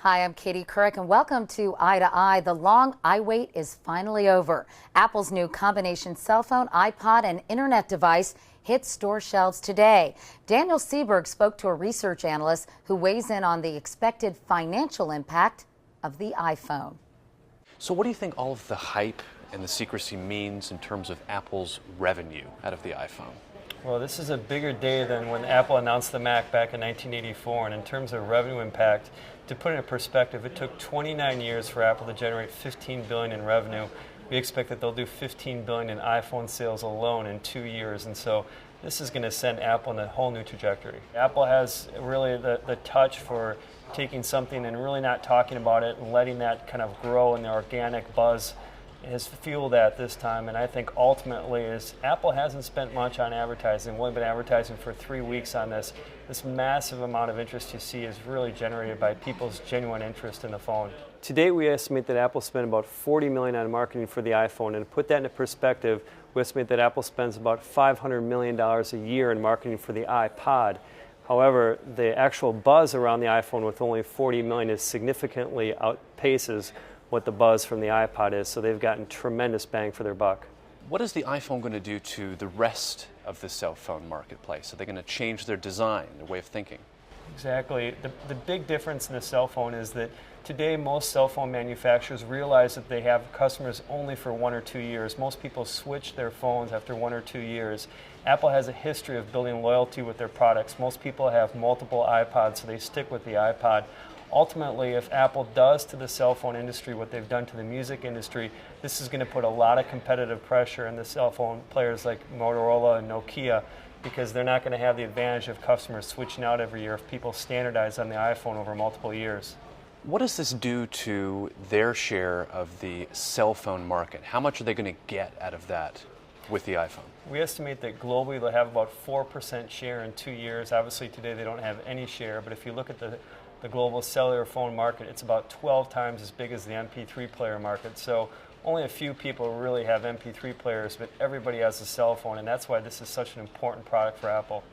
Hi, I'm Katie Couric, and welcome to Eye to Eye. The long eye wait is finally over. Apple's new combination cell phone, iPod, and internet device hit store shelves today. Daniel Sieberg spoke to a research analyst who weighs in on the expected financial impact of the iPhone. So what do you think all of the hype and the secrecy means in terms of Apple's revenue out of the iPhone? Well, this is a bigger day than when Apple announced the Mac back in 1984, and in terms of revenue impact, to put it in perspective, it took 29 years for Apple to generate $15 billion in revenue. We expect that they'll do $15 billion in iPhone sales alone in 2 years, and so this is going to send Apple in a whole new trajectory. Apple has really the touch for taking something and really not talking about it and letting that kind of grow in the organic buzz has fueled that this time, and I think ultimately is Apple hasn't spent much on advertising. We've only been advertising for 3 weeks on this. This massive amount of interest you see is really generated by people's genuine interest in the phone. Today we estimate that Apple spent about $40 million on marketing for the iPhone, and to put that into perspective, we estimate that Apple spends about $500 million a year in marketing for the iPod. However, the actual buzz around the iPhone with only $40 million is significantly outpaces what the buzz from the iPod is, so they've gotten tremendous bang for their buck. What is the iPhone going to do to the rest of the cell phone marketplace? Are they going to change their design, their way of thinking? Exactly. The big difference in the cell phone is that today most cell phone manufacturers realize that they have customers only for 1 or 2 years. Most people switch their phones after 1 or 2 years. Apple has a history of building loyalty with their products. Most people have multiple iPods, so they stick with the iPod. Ultimately, if Apple does to the cell phone industry what they've done to the music industry, this is going to put a lot of competitive pressure on the cell phone players like Motorola and Nokia, because they're not going to have the advantage of customers switching out every year if people standardize on the iPhone over multiple years. What does this do to their share of the cell phone market? How much are they going to get out of that with the iPhone? We estimate that globally they'll have about 4% share in 2 years. Obviously today they don't have any share, but if you look at the global cellular phone market, it's about 12 times as big as the MP3 player market. So only a few people really have MP3 players, but everybody has a cell phone, and that's why this is such an important product for Apple.